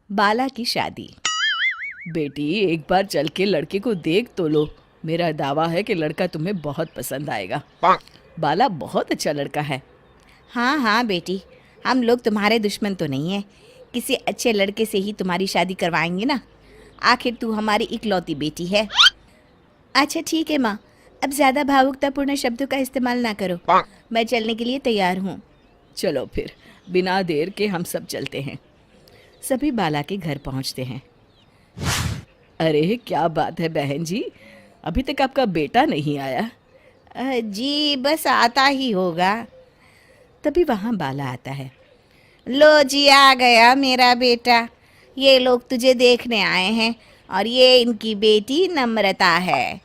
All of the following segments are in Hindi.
बाला की शादी। बेटी एक बार चल के लड़के को देख तो लो, मेरा दावा है कि लड़का तुम्हें बहुत पसंद आएगा। बाला बहुत अच्छा लड़का है। हाँ हाँ बेटी, हम लोग तुम्हारे दुश्मन तो नहीं है, किसी अच्छे लड़के से ही तुम्हारी शादी करवाएंगे ना। आखिर तू हमारी इकलौती बेटी है। अच्छा ठीक है माँ, अब ज़्यादा भावुकतापूर्ण शब्दों का इस्तेमाल ना करो। मैं चलने के लिए तैयार हूँ। चलो फिर, बिना देर के हम सब चलते हैं। सभी बाला के घर पहुंचते हैं। अरे क्या बात है बहन जी, अभी तक आपका बेटा नहीं आया? जी बस आता ही होगा। तभी वहाँ बाला आता है। लो जी, आ गया मेरा बेटा। ये लोग तुझे देखने आए हैं और ये इनकी बेटी नम्रता है।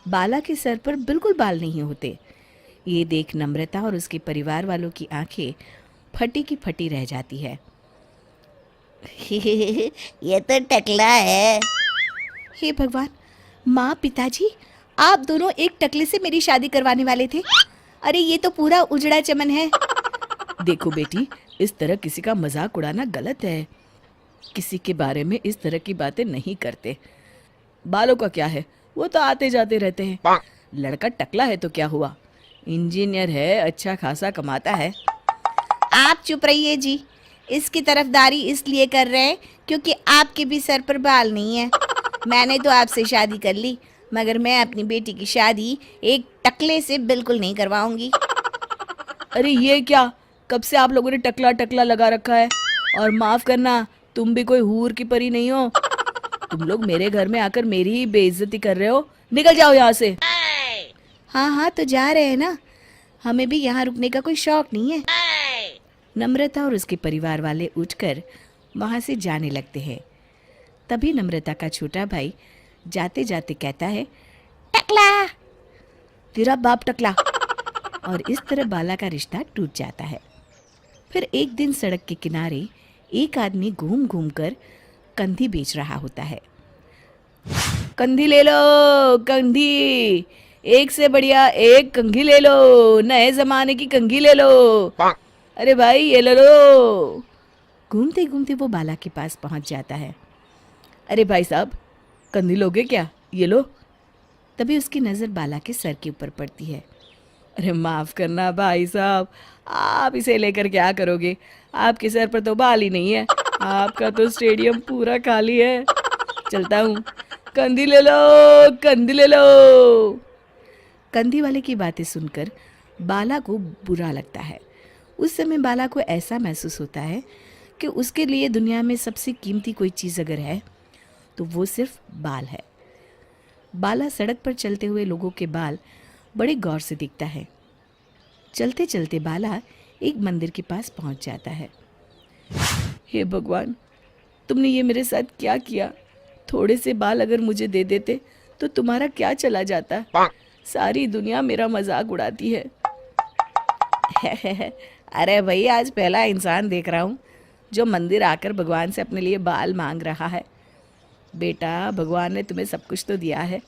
बाला के सर पर बिल्कुल बाल नहीं होते। ये देख नम्रता और उसके परिवार वालों की आंखें फटी की फटी रह जाती है। ये तो टकला है। हे भगवान, माँ पिताजी, आप दोनों एक टकले से मेरी शादी करवाने वाले थे। अरे ये तो पूरा उजड़ा चमन है। देखो बेटी, इस तरह किसी का मजाक उड़ाना गलत है। किसी के बारे में इस तरह की बातें नहीं करते। बालों का क्या है, वो तो आते जाते रहते हैं। लड़का टकला है तो क्या हुआ, इंजीनियर है, अच्छा खासा कमाता है। आप चुप रहिए जी, इसकी तरफदारी इसलिए कर रहे हैं क्योंकि आपके भी सर पर बाल नहीं है। मैंने तो आपसे शादी कर ली, मगर मैं अपनी बेटी की शादी एक टकले से बिल्कुल नहीं करवाऊंगी। अरे ये क्या, कब से आप लोगों ने टकला टकला लगा रखा है? और माफ करना, तुम भी कोई हूर की परी नहीं हो। तुम लोग मेरे घर में आकर मेरी ही बेइज्जती कर रहे हो। निकल जाओ यहाँ से। हाँ हाँ तो जा रहे हैं ना, हमें भी यहाँ रुकने का कोई शौक नहीं है। नम्रता और उसके परिवार वाले उठकर वहाँ से जाने लगते हैं। तभी नम्रता का छोटा भाई जाते जाते कहता है, टकला, तेरा बाप टकला। और इस तरह बाला का रिश्ता टूट जाता है। फिर एक दिन सड़क के किनारे एक आदमी घूम घूम कर कंधी बेच रहा होता है। कंधी ले लो, कंधी, एक से बढ़िया एक कंघी ले लो, नए जमाने की कंघी ले लो। अरे भाई ये ले लो। घूमते घूमते वो बाला के पास पहुंच जाता है। अरे भाई साहब, कंधी लोगे क्या? ये लो। तभी उसकी नज़र बाला के सर के ऊपर पड़ती है। अरे माफ़ करना भाई साहब, आप इसे लेकर क्या करोगे? आपके सर पर तो बाल ही नहीं है, आपका तो स्टेडियम पूरा खाली है। चलता हूँ, कंधी ले लो, कंधी ले लो। कंधी वाले की बातें सुनकर बाला को बुरा लगता है। उस समय बाला को ऐसा महसूस होता है कि उसके लिए दुनिया में सबसे कीमती कोई चीज़ अगर है तो वो सिर्फ बाल है। बाला सड़क पर चलते हुए लोगों के बाल बड़े गौर से देखता है। चलते चलते बाला एक मंदिर के पास पहुंच जाता है। हे भगवान, तुमने ये मेरे साथ क्या किया? थोड़े से बाल अगर मुझे दे देते तो तुम्हारा क्या चला जाता? सारी दुनिया मेरा मजाक उड़ाती है। अरे भाई, आज पहला इंसान देख रहा हूँ जो मंदिर आकर भगवान से अपने लिए बाल मांग रहा है। बेटा, भगवान ने तुम्हें सब कुछ तो दिया है,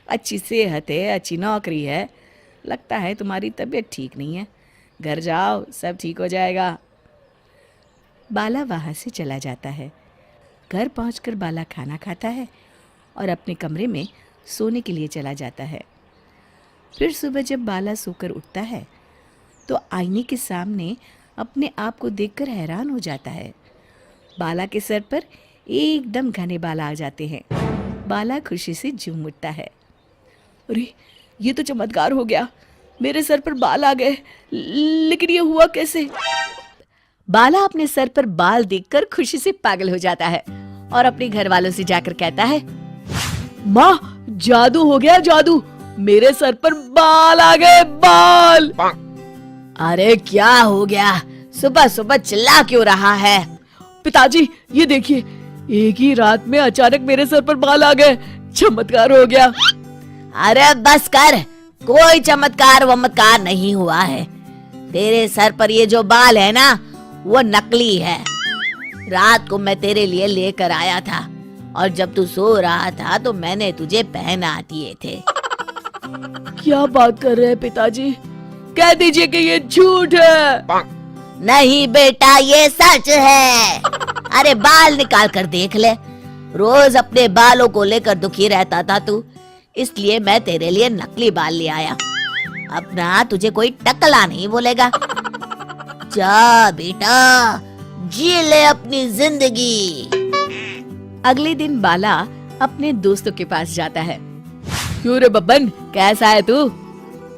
अच्छी सेहत है, अच्छी नौकरी है। लगता है तुम्हारी तबीयत ठीक नहीं है। घर जाओ, सब ठीक हो जाएगा। बाला वहाँ से चला जाता है। घर पहुंचकर बाला खाना खाता है और अपने कमरे में सोने के लिए चला जाता है। फिर सुबह जब बाला सोकर उठता है तो आईने के सामने अपने आप को देखकर हैरान हो जाता है। बाला के सर पर एकदम घने बाल आ जाते हैं। बाला खुशी से झूम उठता है। अरे ये तो चमत्कार हो गया, मेरे सर पर बाल आ गए। लेकिन ये हुआ कैसे? बाला अपने सर पर बाल देखकर खुशी से पागल हो जाता है और अपने घर वालों से जाकर कहता है, माँ जादू हो गया, जादू, मेरे सर पर बाल आ गए, बाल। अरे क्या हो गया, सुबह सुबह चिल्ला क्यों रहा है? पिताजी ये देखिए, एक ही रात में अचानक मेरे सर पर बाल आ गए, चमत्कार हो गया। अरे बस कर, कोई चमत्कार वमत्कार नहीं हुआ है। तेरे सर पर ये जो बाल है ना, वो नकली है। रात को मैं तेरे लिए लेकर आया था और जब तू सो रहा था तो मैंने तुझे पहना दिए थे। क्या बात कर रहे हैं पिताजी? कह दीजिए कि ये झूठ है। नहीं बेटा, ये सच है। अरे बाल निकाल कर देख ले, रोज अपने बालों को लेकर दुखी रहता था तू, इसलिए मैं तेरे लिए नकली बाल ले आया। अब ना तुझे कोई टकला नहीं बोलेगा। जा बेटा, जी ले अपनी जिंदगी। अगले दिन बाला अपने दोस्तों के पास जाता है। क्यों रे बब्बन, कैसा है तू?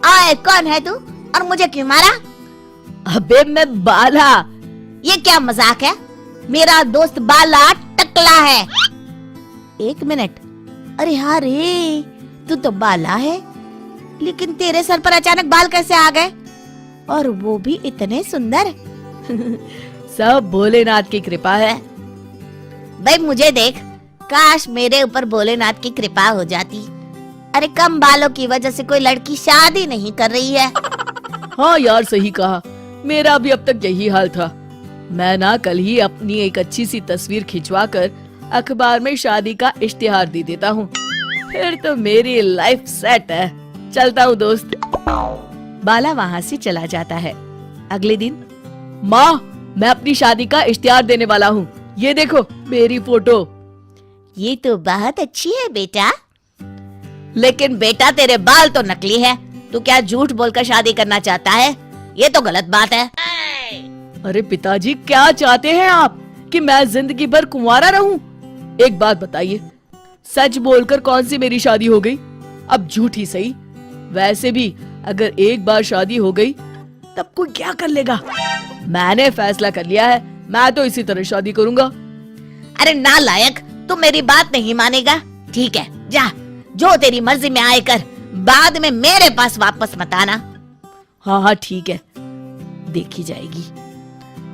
आए, कौन है तू और मुझे क्यों मारा? अबे मैं बाला। ये क्या मजाक है? मेरा दोस्त बाला टकला है। एक मिनट, अरे हाँ रे, तू तो बाला है, लेकिन तेरे सर पर अचानक बाल कैसे आ गए, और वो भी इतने सुंदर? सब भोलेनाथ की कृपा है। भाई मुझे देख, काश मेरे ऊपर भोलेनाथ की कृपा हो जाती। अरे कम बालों की वजह से कोई लड़की शादी नहीं कर रही है। हाँ यार, सही कहा, मेरा भी अब तक यही हाल था। मैं ना कल ही अपनी एक अच्छी सी तस्वीर खिंचवा कर अखबार में शादी का इश्तिहार दे देता हूँ, फिर तो मेरी लाइफ सेट है। चलता हूँ दोस्त। बाला वहाँ से चला जाता है। अगले दिन, माँ, मैं अपनी शादी का इश्तिहार देने वाला हूँ, ये देखो मेरी फोटो। ये तो बहुत अच्छी है बेटा। लेकिन बेटा तेरे बाल तो नकली है, तू क्या झूठ बोलकर शादी करना चाहता है? ये तो गलत बात है। अरे पिताजी, क्या चाहते हैं आप कि मैं जिंदगी भर कुंवारा रहूं? एक बात बताइए, सच बोलकर कौन सी मेरी शादी हो गई? अब झूठ ही सही। वैसे भी अगर एक बार शादी हो गई तब कोई क्या कर लेगा? मैंने फैसला कर लिया है, मैं तो इसी तरह शादी करूंगा। अरे नालायक, तू मेरी बात नहीं मानेगा। ठीक है, जा, जो तेरी मर्जी में आए कर, बाद में मेरे पास वापस मत आना। हाँ हाँ ठीक है, देखी जाएगी।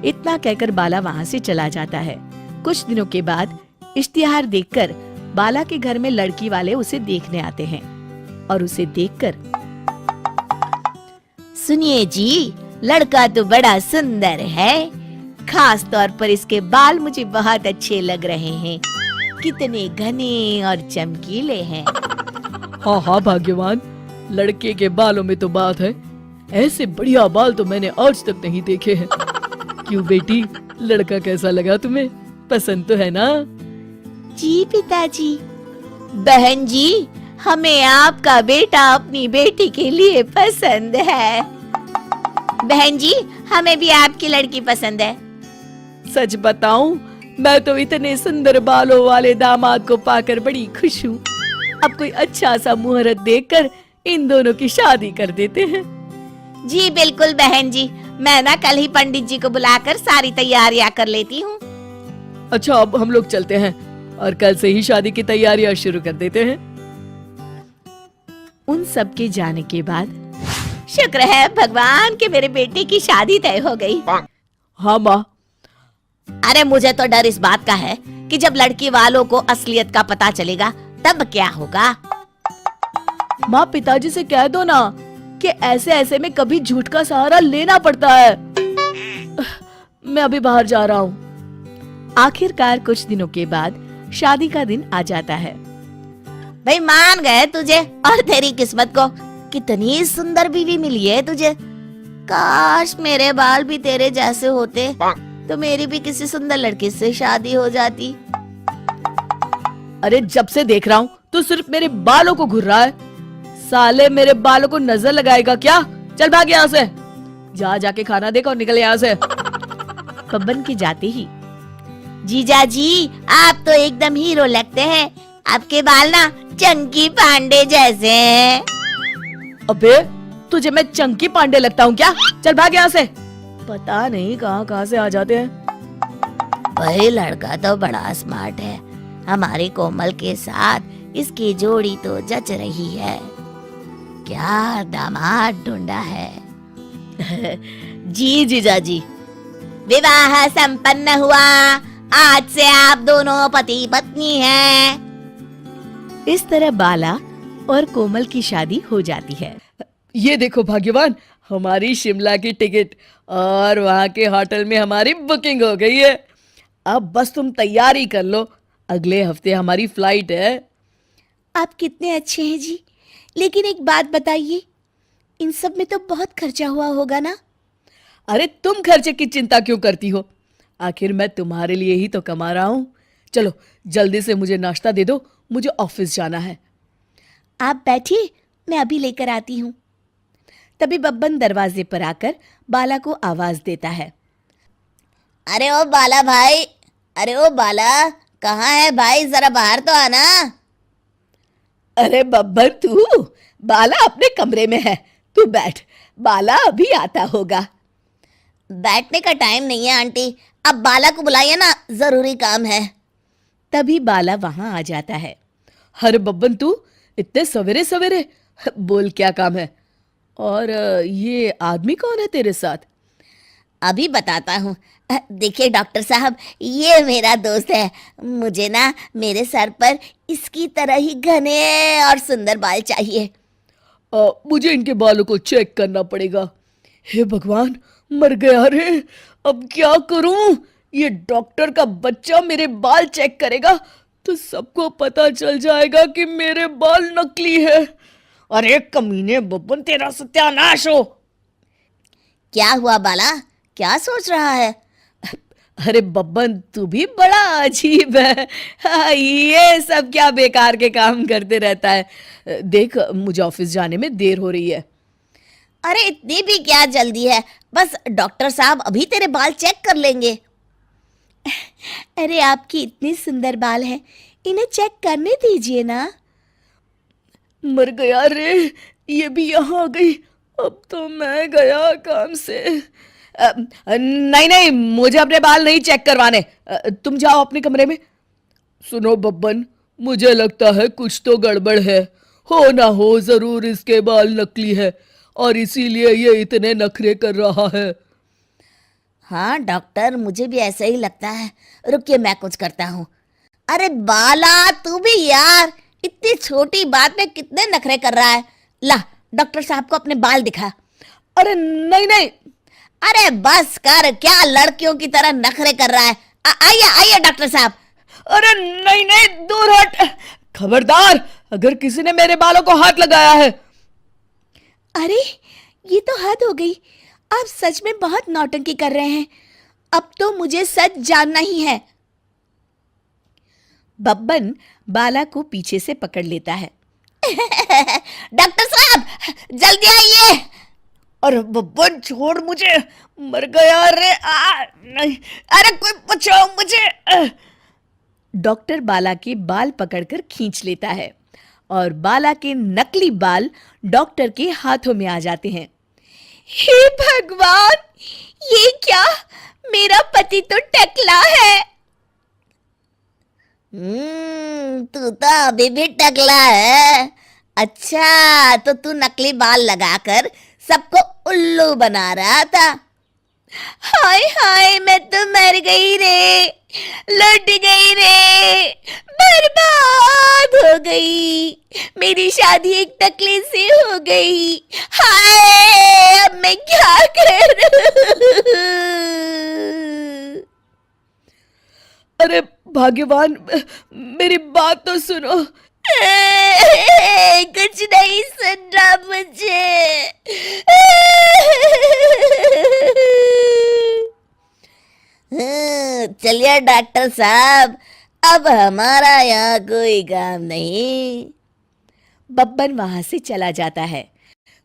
इतना कहकर बाला वहाँ से चला जाता है। कुछ दिनों के बाद इश्तिहार देखकर बाला के घर में लड़की वाले उसे देखने आते हैं और उसे देखकर, सुनिए जी, लड़का तो बड़ा सुंदर है, खास तौर पर इसके बाल मुझे बहुत अच्छे लग रहे हैं, कितने घने और चमकीले हैं। हाँ हाँ भाग्यवान, लड़के के बालों में तो बात है, ऐसे बढ़िया बाल तो मैंने आज तक नहीं देखे हैं। क्यों बेटी, लड़का कैसा लगा तुम्हें? पसंद तो है ना? जी पिताजी। बहन जी, हमें आपका बेटा अपनी बेटी के लिए पसंद है। बहन जी, हमें भी आपकी लड़की पसंद है। सच बताऊं, मैं तो इतने सुंदर बालों वाले दामाद को पाकर बड़ी खुश हूँ। अब कोई अच्छा सा मुहूर्त देखकर इन दोनों की शादी कर देते हैं। जी बिल्कुल बहन जी, मैं ना कल ही पंडित जी को बुलाकर सारी तैयारियां कर लेती हूँ। अच्छा, अब हम लोग चलते हैं और कल से ही शादी की तैयारियां शुरू कर देते हैं। उन सब के जाने के बाद शुक्र है भगवान कि मेरे बेटे की शादी तय हो गई। हाँ माँ। अरे मुझे तो डर इस बात का है कि जब लड़की वालों को असलियत का पता चलेगा तब क्या होगा। माँ, पिताजी से कह दो ना कि ऐसे ऐसे में कभी झूठ का सहारा लेना पड़ता है। मैं अभी बाहर जा रहा हूँ। आखिरकार कुछ दिनों के बाद शादी का दिन आ जाता है। भाई मान गए तुझे और तेरी किस्मत को, कितनी सुंदर बीवी मिली है तुझे। काश मेरे बाल भी तेरे जैसे होते तो मेरी भी किसी सुंदर लड़की से शादी हो जाती। अरे जब से देख रहा हूँ तू सिर्फ मेरे बालों को घूर रहा है। साले मेरे बालों को नजर लगाएगा क्या? चल भाग यहाँ से, जा जाके खाना देख और निकल यहाँ से। बब्बन के जाते ही, जीजा जी, आप तो एकदम हीरो लगते हैं, आपके बाल ना चंकी पांडे जैसे हैं। अबे तुझे मैं चंकी पांडे लगता हूँ क्या? चल भाग यहाँ से। पता नहीं कहाँ कहाँ से आ जाते हैं। वही लड़का तो बड़ा स्मार्ट है, हमारे कोमल के साथ इसकी जोड़ी तो जच रही है। क्या दामाद ढूंढा है। जी जीजा जी। विवाह संपन्न हुआ, आज से आप दोनों पति पत्नी हैं। इस तरह बाला और कोमल की शादी हो जाती है। ये देखो भाग्यवान, हमारी शिमला की टिकट और वहाँ के होटल में हमारी बुकिंग हो गई है। अब बस तुम तैयारी कर लो, अगले हफ्ते हमारी फ्लाइट है। आप कितने अच्छे हैं जी, लेकिन एक बात बताइए, इन सब में तो बहुत खर्चा हुआ होगा ना? अरे तुम खर्चे की चिंता क्यों करती हो? आखिर मैं तुम्हारे लिए ही तो कमा रहा हूँ। चलो जल्दी से मुझे नाश्ता दे दो, मुझे ऑफिस जाना है। आप बैठिए, मैं अभी लेकर आती हूँ। तभी बब्बन दरवाजे पर आकर बाला को आवाज देता है। अरे ओ बाला भाई, अरे ओ बाला, कहाँ है भाई, जरा बाहर तो आना। अरे बब्बर तू, बाला अपने कमरे में है, तू बैठ, बाला अभी आता होगा। बैठने का टाइम नहीं है आंटी, अब बाला को बुलाइए ना, जरूरी काम है। तभी बाला वहां आ जाता है। अरे बब्बन तू इतने सवेरे सवेरे, बोल क्या काम है? और ये आदमी कौन है तेरे साथ? अभी बताता हूँ। देखिए डॉक्टर साहब, ये मेरा दोस्त है। मुझे ना मेरे सर पर इसकी तरह ही घने और सुंदर बाल चाहिए। मुझे इनके बालों को चेक करना पड़ेगा। हे भगवान, मर गया रे, अब क्या करूं? ये डॉक्टर का बच्चा मेरे बाल चेक करेगा तो सबको पता चल जाएगा कि मेरे बाल नकली है। अरे कमीने बब्बन, तेरा सत्यानाश हो। क्या हुआ बाला, क्या सोच रहा है? अरे बब्बन, तू भी बड़ा अजीब है। हाँ, ये सब क्या बेकार के काम करते रहता है। देख, मुझे ऑफिस जाने में देर हो रही है। अरे इतनी भी क्या जल्दी है, बस डॉक्टर साहब अभी तेरे बाल चेक कर लेंगे। अरे आपकी इतने सुंदर बाल हैं, इन्हें चेक करने दीजिए ना। मर गया रे, ये भी यहाँ आ गई। अब तो मैं गया काम से। नहीं नहीं, मुझे अपने बाल नहीं चेक करवाने। तुम जाओ अपने कमरे में। सुनो बब्बन, मुझे लगता है कुछ तो गड़बड़ है। हो ना हो जरूर इसके बाल नकली है और इसीलिए ये इतने नखरे कर रहा है। हाँ डॉक्टर, मुझे भी ऐसा ही लगता है। रुकिए, मैं कुछ करता हूँ। अरे बाला, तू भी यार, इतनी छोटी बात में कितने नखरे कर रहा है। ला, डॉक्टर साहब को अपने बाल दिखा। अरे नहीं नहीं। अरे बस कर, क्या लड़कियों की तरह नखरे कर रहा है। आइए आइए डॉक्टर साहब। अरे नहीं नहीं, दूर हट। खबरदार, अगर किसी ने मेरे बालों को हाथ लगाया है। अरे ये तो हद हो गई, आप सच में बहुत नौटंकी कर रहे हैं। अब तो मुझे सच जानना ही है। बब्बन बाला को पीछे से पकड़ लेता है। डॉक्टर साहब जल्दी आइए। अरे बब्बन छोड़ मुझे, मर गया रे। नहीं, अरे कोई बचाओ मुझे। डॉक्टर बाला के बाल पकड़कर खींच लेता है और बाला के नकली बाल डॉक्टर के हाथों में आ जाते हैं। हे भगवान, ये क्या? मेरा पति तो टकला है। तू तो अभी भी टकला है। अच्छा, तो तू नकली बाल लगाकर सबको उल्लू बना रहा था। हाय हाय, मैं तो मर गई रे, लुट गई रे, बर्बाद हो गई। मेरी शादी एक टकले से हो गई। हाय, अब मैं क्या करूं? अरे भाग्यवान, मेरी बात तो सुनो। कुछ नहीं सुन रहा मुझे। चलिए डॉक्टर साहब, अब हमारा यहाँ कोई काम नहीं। बब्बन वहां से चला जाता है।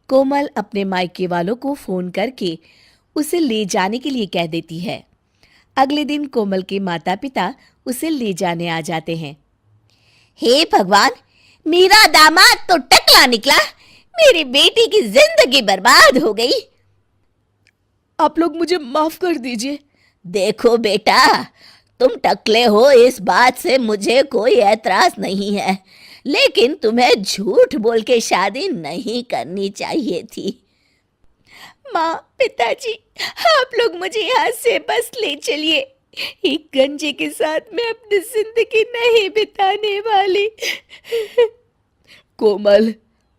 कोमल अपने मायके वालों को फोन करके उसे ले जाने के लिए कह देती है। अगले दिन कोमल के माता पिता उसे ले जाने आ जाते हैं। हे भगवान, मेरा दामाद तो टकला निकला। मेरी बेटी की जिंदगी बर्बाद हो गई। आप लोग मुझे माफ कर दीजिए। देखो बेटा, तुम टकले हो इस बात से मुझे कोई ऐतराज नहीं है, लेकिन तुम्हें झूठ बोल के शादी नहीं करनी चाहिए थी। माँ, पिताजी, आप लोग मुझे यहाँ से बस ले चलिए। एक गंजे के साथ मैं अपनी जिंदगी नहीं बिताने वाली। कोमल,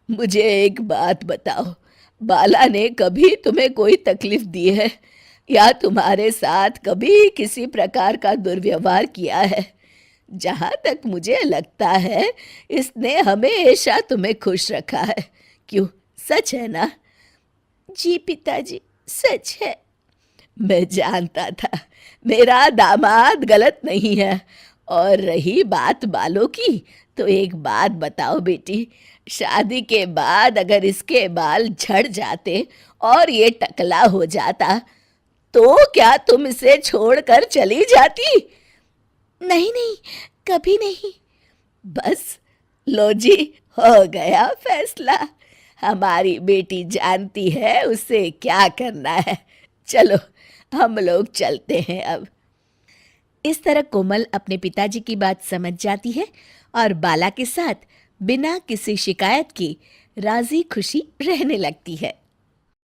मुझे एक बात बताओ, बाला ने कभी तुम्हें कोई तकलीफ दी है या तुम्हारे साथ कभी किसी प्रकार का दुर्व्यवहार किया है? जहाँ तक मुझे लगता है इसने हमेशा तुम्हें खुश रखा है। क्यों, सच है ना? जी पिताजी, सच है। मैं जानता था मेरा दामाद गलत नहीं है। और रही बात बालों की, तो एक बात बताओ बेटी, शादी के बाद अगर इसके बाल झड़ जाते और ये टकला हो जाता, तो क्या तुम इसे छोड़कर चली जाती? नहीं नहीं, कभी नहीं। बस लो जी, हो गया फैसला। हमारी बेटी जानती है उसे क्या करना है। चलो हम लोग चलते हैं अब। इस तरह कोमल अपने पिताजी की बात समझ जाती है और बाला के साथ बिना किसी शिकायत के राजी खुशी रहने लगती है।